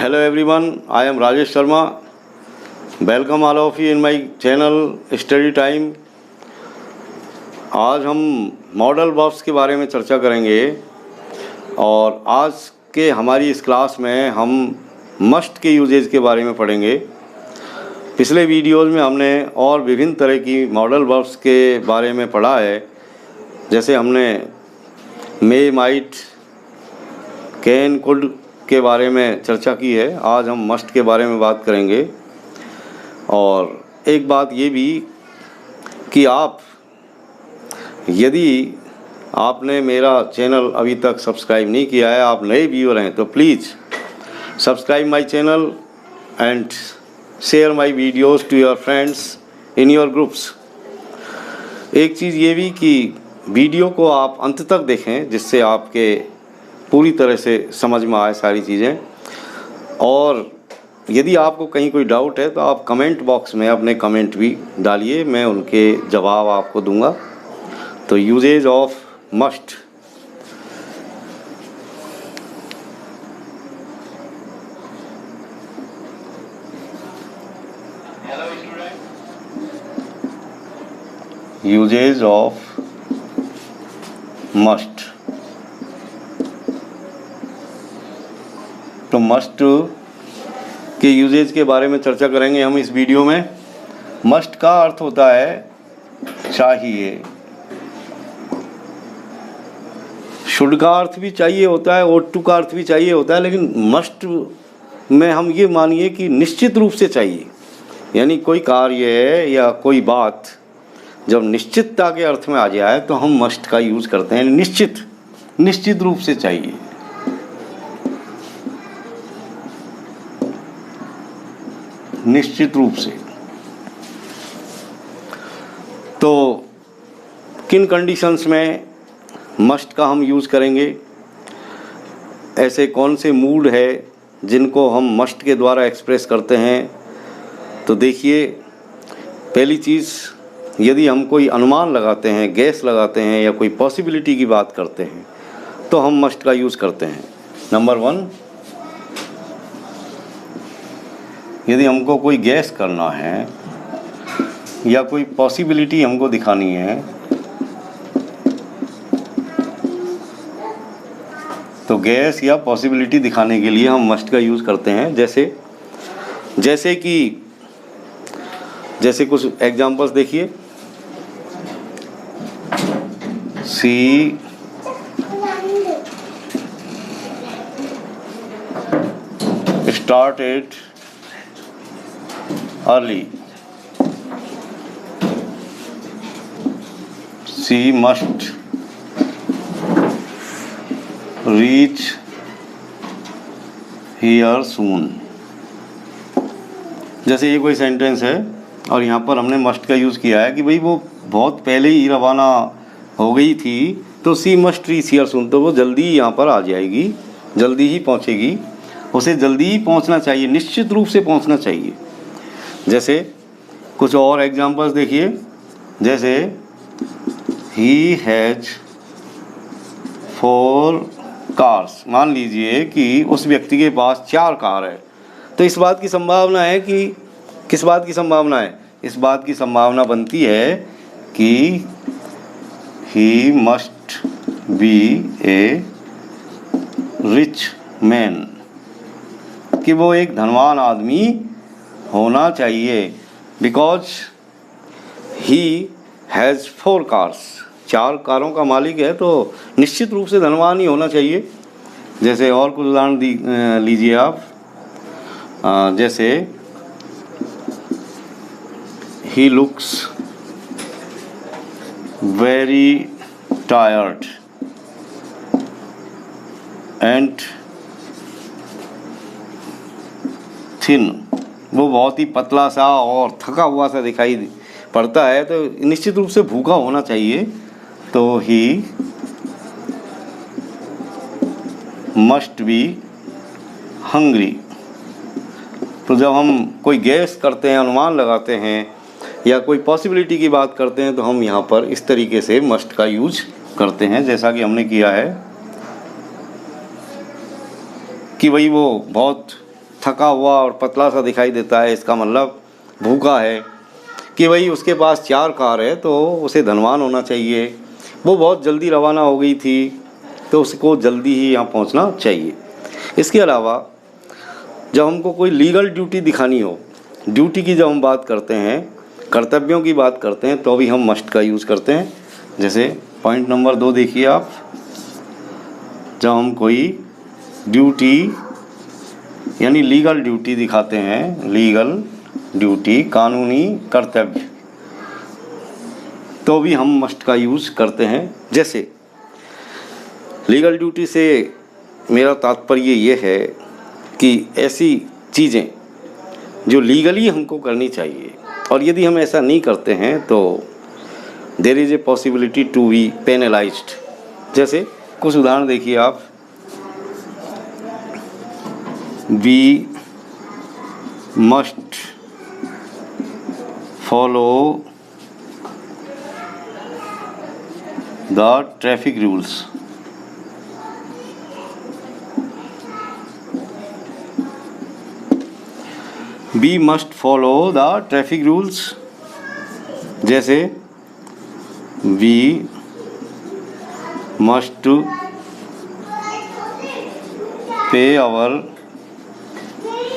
Hello everyone, I am Rajesh Sharma. Welcome all of you in my channel Study Time. आज हम modal verbs के बारे में चर्चा करेंगे और आज के हमारी इस क्लास में हम मस्ट के यूजेज के बारे में पढ़ेंगे। पिछले वीडियोज़ में हमने और विभिन्न तरह की मॉडल वर्ब्स के बारे में पढ़ा है, जैसे हमने मे, माइट, कैन, कुड के बारे में चर्चा की है। आज हम मस्ट के बारे में बात करेंगे। और एक बात ये भी कि यदि आपने मेरा चैनल अभी तक सब्सक्राइब नहीं किया है, आप नए व्यूअर हैं, तो please subscribe my channel and share my videos to your friends in your groups. एक चीज़ ये भी कि वीडियो को आप अंत तक देखें, जिससे आपके पूरी तरह से समझ में आए सारी चीज़ें। और यदि आपको कहीं कोई डाउट है तो आप कमेंट बॉक्स में अपने कमेंट भी डालिए, मैं उनके जवाब आपको दूंगा। तो uses of must. Uses of must. तो मस्ट के यूजेज के बारे में चर्चा करेंगे हम इस वीडियो में। मस्ट का अर्थ होता है चाहिए। शुड का अर्थ भी चाहिए होता है, ought to का अर्थ भी चाहिए होता है, लेकिन मस्ट में हम ये मानिए कि निश्चित रूप से चाहिए। यानी कोई कार्य है या कोई बात जब निश्चितता के अर्थ में आ जाए तो हम मस्ट का यूज़ करते हैं। निश्चित रूप से चाहिए। निश्चित रूप से। तो किन कंडीशंस में मस्ट का हम यूज़ करेंगे, ऐसे कौन से मूड है जिनको हम मस्ट के द्वारा एक्सप्रेस करते हैं। तो देखिए, पहली चीज़, यदि हम कोई अनुमान लगाते हैं, गैस लगाते हैं या कोई पॉसिबिलिटी की बात करते हैं तो हम मस्ट का यूज़ करते हैं। नंबर 1, यदि हमको कोई गैस करना है या कोई पॉसिबिलिटी हमको दिखानी है तो गैस या पॉसिबिलिटी दिखाने के लिए हम मस्ट का यूज़ करते हैं। जैसे कुछ एग्जांपल्स देखिए। सी started early. She must reach here soon. जैसे ये कोई सेंटेंस है और यहाँ पर हमने मस्ट का यूज़ किया है कि भाई वो बहुत पहले ही रवाना हो गई थी, तो सी मस्ट रीच हियर सून, तो वो जल्दी ही यहाँ पर आ जाएगी, जल्दी ही पहुँचेगी। उसे जल्दी ही पहुँचना चाहिए, निश्चित रूप से पहुँचना चाहिए। जैसे कुछ और एग्जांपल्स देखिए। जैसे ही हैज़ 4 कार्स। मान लीजिए कि उस व्यक्ति के पास 4 कार है, तो इस बात की संभावना है कि किस बात की संभावना है? इस बात की संभावना बनती है कि he must be A rich man, कि वो एक धनवान आदमी होना चाहिए। बिकॉज ही हैज़ 4 कार्स, 4 कारों का मालिक है, तो निश्चित रूप से धनवान ही होना चाहिए। जैसे और कुछ उदाहरण लीजिए आप। जैसे he looks very tired and thin, वो बहुत ही पतला सा और थका हुआ सा दिखाई पड़ता है, तो निश्चित रूप से भूखा होना चाहिए। तो ही मस्ट बी हंग्री। तो जब हम कोई गैस करते हैं, अनुमान लगाते हैं या कोई पॉसिबिलिटी की बात करते हैं, तो हम यहाँ पर इस तरीके से मस्ट का यूज करते हैं, जैसा कि हमने किया है कि भाई वो बहुत थका हुआ और पतला सा दिखाई देता है, इसका मतलब भूखा है। कि भाई उसके पास 4 कार है तो उसे धनवान होना चाहिए, वो बहुत जल्दी रवाना हो गई थी तो उसको जल्दी ही यहाँ पहुँचना चाहिए। इसके अलावा जब हमको कोई लीगल ड्यूटी दिखानी हो, ड्यूटी की जब हम बात करते हैं, कर्तव्यों की बात करते हैं, तो भी हम मस्ट का यूज़ करते हैं। जैसे पॉइंट नंबर 2 देखिए आप, जब हम कोई ड्यूटी यानी लीगल ड्यूटी दिखाते हैं, लीगल ड्यूटी कानूनी कर्तव्य, तो भी हम मस्ट का यूज़ करते हैं। जैसे लीगल ड्यूटी से मेरा तात्पर्य ये है कि ऐसी चीज़ें जो लीगली हमको करनी चाहिए, और यदि हम ऐसा नहीं करते हैं तो there is a possibility to be penalised. जैसे कुछ उदाहरण देखिए आप, we must follow the traffic rules. We must follow the traffic rules. जैसे we must pay our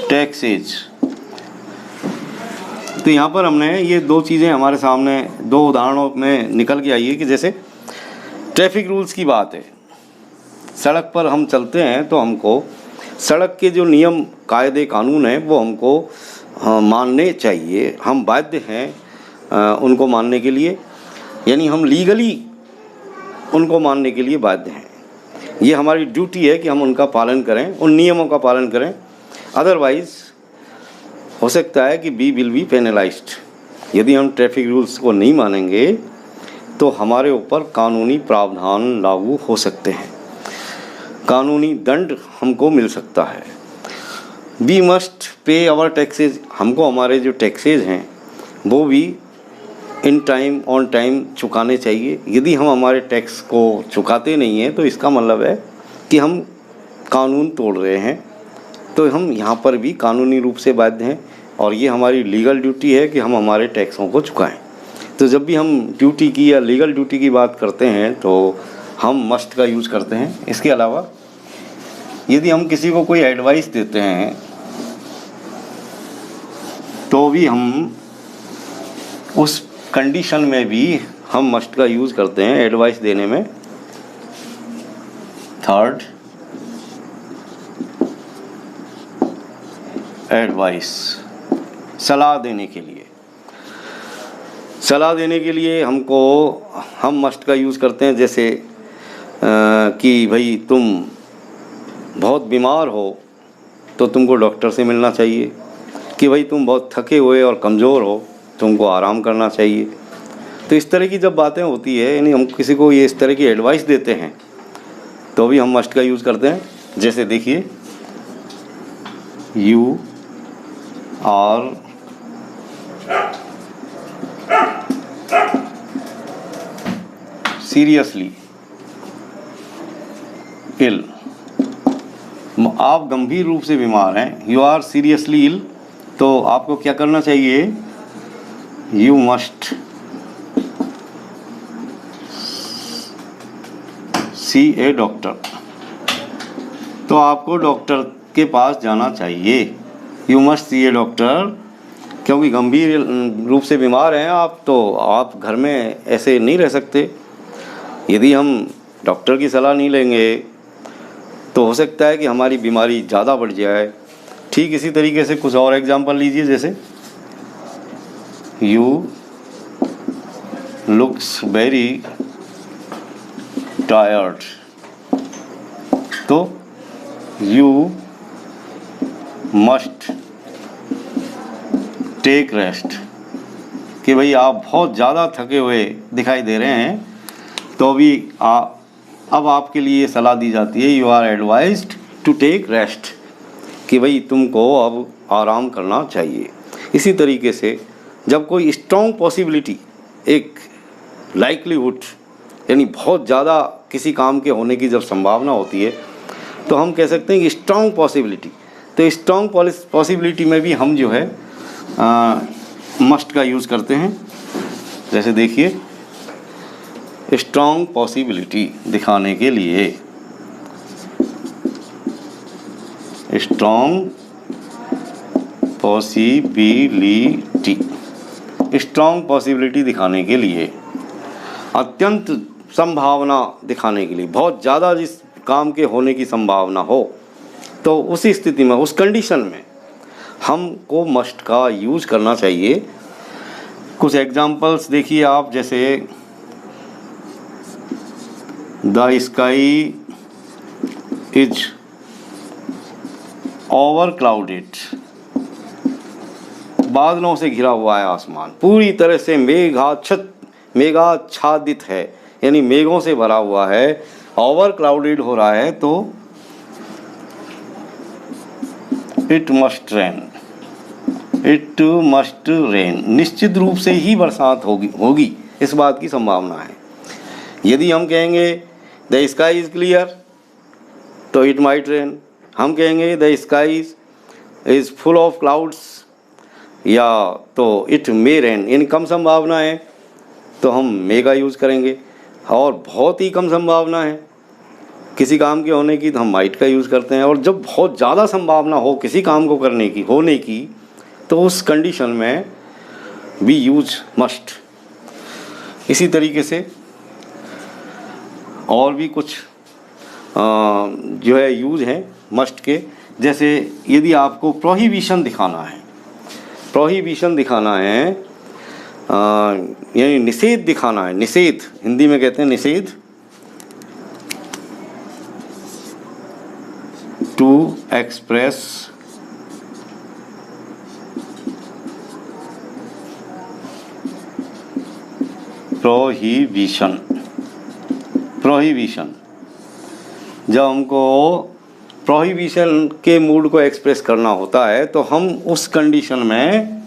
taxes. तो यहाँ पर हमने ये 2 चीज़ें हमारे सामने 2 उदाहरणों में निकल के आई है कि जैसे ट्रैफिक रूल्स की बात है, सड़क पर हम चलते हैं तो हमको सड़क के जो नियम कायदे कानून हैं वो हमको मानने चाहिए, हम बाध्य हैं उनको मानने के लिए, यानी हम लीगली उनको मानने के लिए बाध्य हैं। ये हमारी ड्यूटी है कि हम उनका पालन करें, उन नियमों का पालन करें। अदरवाइज़ हो सकता है कि वी विल बी पेनलाइज्ड। यदि हम ट्रैफिक रूल्स को नहीं मानेंगे तो हमारे ऊपर कानूनी प्रावधान लागू हो सकते हैं, कानूनी दंड हमको मिल सकता है। We must pay our taxes, हमको हमारे जो टैक्सेज हैं वो भी इन टाइम ऑन टाइम चुकाने चाहिए। यदि हम हमारे टैक्स को चुकाते नहीं हैं तो इसका मतलब है कि हम कानून तोड़ रहे हैं, तो हम यहाँ पर भी कानूनी रूप से बाध्य हैं और ये हमारी लीगल ड्यूटी है कि हम हमारे टैक्सों को चुकाएं। तो जब भी हम ड्यूटी की या लीगल ड्यूटी की बात करते हैं तो हम मस्ट का यूज़ करते हैं। इसके अलावा यदि हम किसी को कोई एडवाइस देते हैं तो भी हम उस कंडीशन में भी हम मस्ट का यूज़ करते हैं एडवाइस देने में। थर्ड, एडवाइस, सलाह देने के लिए। सलाह देने के लिए हम मस्ट का यूज़ करते हैं। जैसे कि भाई तुम बहुत बीमार हो तो तुमको डॉक्टर से मिलना चाहिए, कि भाई तुम बहुत थके हुए और कमज़ोर हो, तुमको आराम करना चाहिए। तो इस तरह की जब बातें होती है, यानी हम किसी को ये इस तरह की एडवाइस देते हैं तो भी हम मस्ट का यूज़ करते हैं। जैसे देखिए, यू आर सीरियसली इल, आप गंभीर रूप से बीमार हैं, यू आर सीरियसली इल, तो आपको क्या करना चाहिए? You must see A doctor, तो आपको डॉक्टर के पास जाना चाहिए। You must see A doctor, क्योंकि गंभीर रूप से बीमार हैं आप, तो आप घर में ऐसे नहीं रह सकते। यदि हम डॉक्टर की सलाह नहीं लेंगे तो हो सकता है कि हमारी बीमारी ज़्यादा बढ़ जाए। ठीक इसी तरीके से कुछ और एग्जांपल लीजिए। जैसे यू लुक्स वेरी टायर्ड, तो यू मस्ट टेक रेस्ट, कि भाई आप बहुत ज़्यादा थके हुए दिखाई दे रहे हैं, तो भी अब आपके लिए सलाह दी जाती है, you are advised to take rest, कि भाई तुमको अब आराम करना चाहिए। इसी तरीके से जब कोई स्ट्रॉन्ग पॉसिबिलिटी, एक लाइक्लीहुड, यानी बहुत ज़्यादा किसी काम के होने की जब संभावना होती है, तो हम कह सकते हैं कि स्ट्रॉन्ग पॉसिबिलिटी, तो स्ट्रॉन्ग पॉसिबिलिटी में भी हम जो है मस्ट का यूज़ करते हैं। जैसे देखिए, स्ट्रॉन्ग पॉसिबिलिटी दिखाने के लिए, स्ट्रॉन्ग पॉसिबिलिटी दिखाने के लिए, अत्यंत संभावना दिखाने के लिए, बहुत ज़्यादा जिस काम के होने की संभावना हो, तो उसी स्थिति में, उस कंडीशन में हमको मस्ट का यूज़ करना चाहिए। कुछ एग्जांपल्स देखिए आप, जैसे the sky is over clouded, बादलों से घिरा हुआ है आसमान, पूरी तरह से मेघाच्छादित है, यानी मेघों से भरा हुआ है, ओवर क्लाउडेड हो रहा है, तो इट मस्ट रेन, निश्चित रूप से ही बरसात होगी, इस बात की संभावना है। यदि हम कहेंगे द स्काई इज क्लियर, तो इट माइट रेन। हम कहेंगे the sky is full of clouds, या तो इट मे रेन, यानी कम संभावना है तो हम मे का यूज़ करेंगे, और बहुत ही कम संभावना है किसी काम के होने की तो हम माइट का यूज़ करते हैं। और जब बहुत ज़्यादा संभावना हो किसी काम को करने की, होने की, तो उस कंडीशन में वी यूज मस्ट। इसी तरीके से और भी कुछ जो है यूज हैं मस्ट के। जैसे यदि आपको प्रोहिबिशन दिखाना है, यानी निषेध दिखाना है, निषेध हिंदी में कहते हैं निषेध, टू एक्सप्रेस प्रोहिबिशन, जब हमको प्रोहिबिशन के मूड को एक्सप्रेस करना होता है तो हम उस कंडीशन में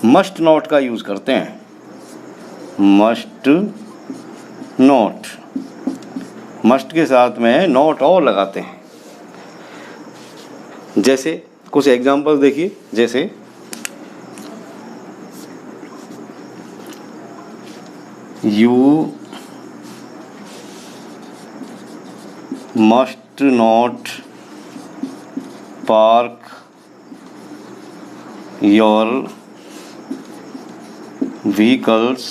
मस्ट नॉट का यूज़ करते हैं। मस्ट नॉट, मस्ट के साथ में नॉट और लगाते हैं। जैसे कुछ एग्जांपल देखिए, जैसे you must not park your vehicles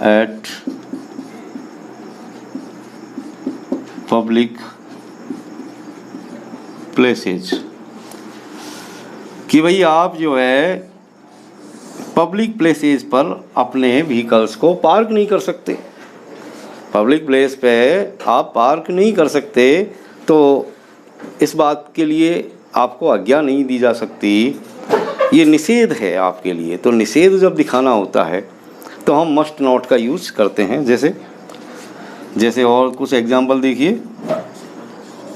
eight public places, कि भाई आप जो है पब्लिक प्लेसेस पर अपने व्हीकल्स को पार्क नहीं कर सकते। पब्लिक प्लेस पे आप पार्क नहीं कर सकते, तो इस बात के लिए आपको आज्ञा नहीं दी जा सकती, ये निषेध है आपके लिए। तो निषेध जब दिखाना होता है तो हम मस्ट नॉट का यूज़ करते हैं। जैसे और कुछ एग्जांपल देखिए,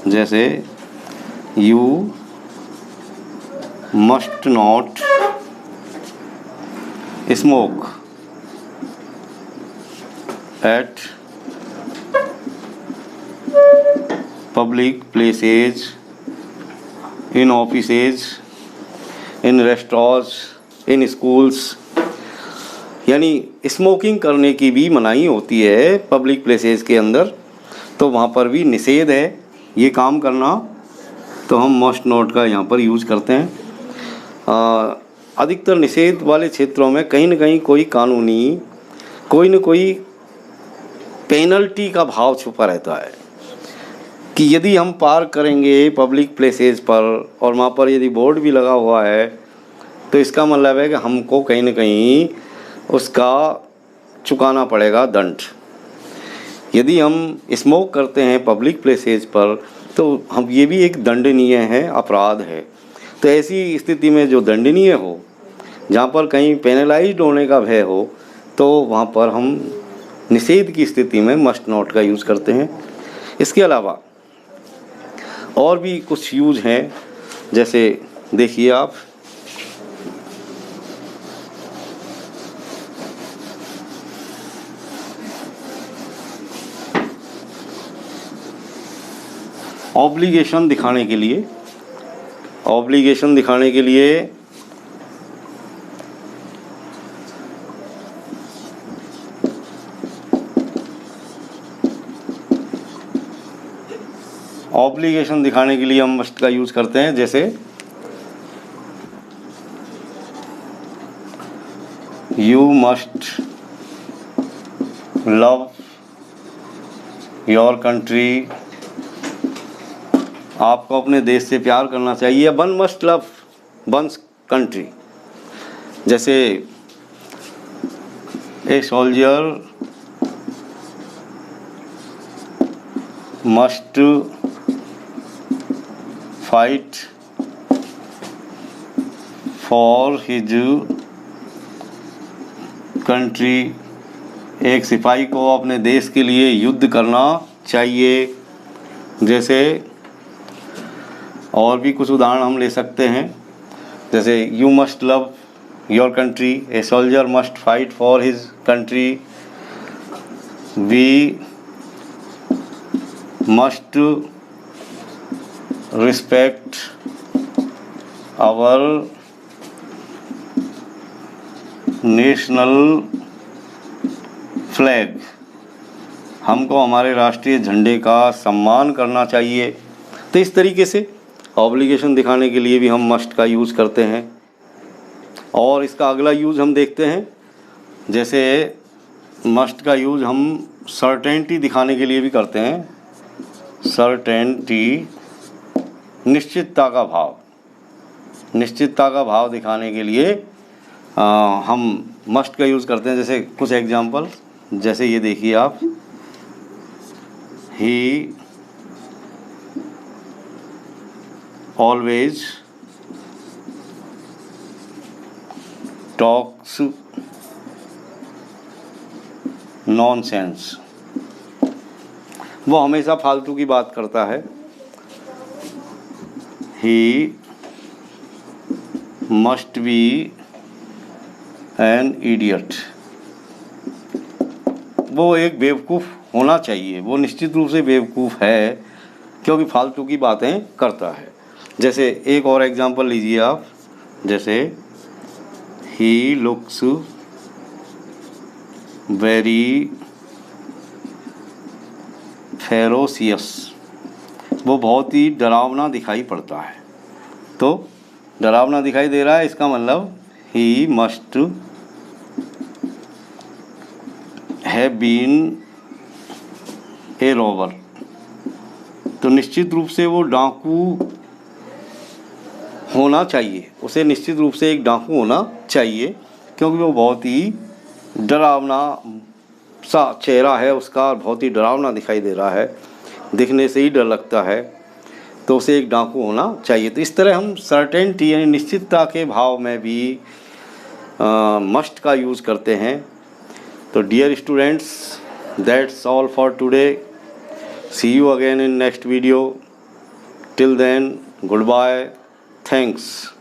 जैसे you must not smoke eight public places, in offices, in restaurants, in schools, यानी स्मोकिंग करने की भी मनाही होती है पब्लिक प्लेसेस के अंदर, तो वहाँ पर भी निषेध है ये काम करना, तो हम मस्ट नॉट का यहाँ पर यूज़ करते हैं। अधिकतर निषेध वाले क्षेत्रों में कहीं न कहीं कोई कानूनी, कोई न कोई पेनल्टी का भाव छुपा रहता है कि यदि हम पार्क करेंगे पब्लिक प्लेसेस पर और वहाँ पर यदि बोर्ड भी लगा हुआ है, तो इसका मतलब है कि हमको कहीं न कहीं उसका चुकाना पड़ेगा दंड। यदि हम स्मोक करते हैं पब्लिक प्लेसेस पर, तो हम ये भी एक दंडनीय है, अपराध है। तो ऐसी स्थिति में जो दंडनीय हो, जहाँ पर कहीं पेनलाइज्ड होने का भय हो, तो वहाँ पर हम निषेध की स्थिति में मस्ट नॉट का यूज़ करते हैं। इसके अलावा और भी कुछ यूज़ हैं, जैसे देखिए आप, ऑब्लिगेशन दिखाने के लिए, ऑब्लिगेशन दिखाने के लिए हम मस्ट का यूज करते हैं। जैसे you must love your country, आपको अपने देश से प्यार करना चाहिए। One must love one's country. जैसे a soldier must fight for his country, एक सिपाही को अपने देश के लिए युद्ध करना चाहिए। जैसे और भी कुछ उदाहरण हम ले सकते हैं। जैसे you must love your country, a soldier must fight for his country, we must respect our national flag, हमको हमारे राष्ट्रीय झंडे का सम्मान करना चाहिए। तो इस तरीके से ऑब्लिगेशन दिखाने के लिए भी हम मस्ट का यूज़ करते हैं। और इसका अगला यूज़ हम देखते हैं। जैसे मस्ट का यूज़ हम सर्टेनिटी दिखाने के लिए भी करते हैं। सर्टेनिटी निश्चितता का भाव, निश्चितता का भाव दिखाने के लिए हम मस्ट का यूज़ करते हैं। जैसे कुछ एग्जांपल, जैसे ये देखिए आप, ही ऑलवेज टॉक्स नॉनसेंस, वो हमेशा फालतू की बात करता है। He must be an idiot, वो एक बेवकूफ़ होना चाहिए, वो निश्चित रूप से बेवकूफ़ है क्योंकि फालतू की बातें करता है। जैसे एक और एग्जांपल लीजिए आप। जैसे ही लुक्स वेरी फेरोसियस, वो बहुत ही डरावना दिखाई पड़ता है। तो डरावना दिखाई दे रहा है, इसका मतलब he must have been a robber, तो निश्चित रूप से वो डाकू होना चाहिए, उसे निश्चित रूप से एक डाकू होना चाहिए क्योंकि वो बहुत ही डरावना सा चेहरा है उसका, बहुत ही डरावना दिखाई दे रहा है, दिखने से ही डर लगता है, तो उसे एक डाकू होना चाहिए। तो इस तरह हम सर्टेनिटी यानी निश्चितता के भाव में भी मस्ट का यूज़ करते हैं। तो dear students, that's all for today. See you again in next video. Till then, goodbye, thanks.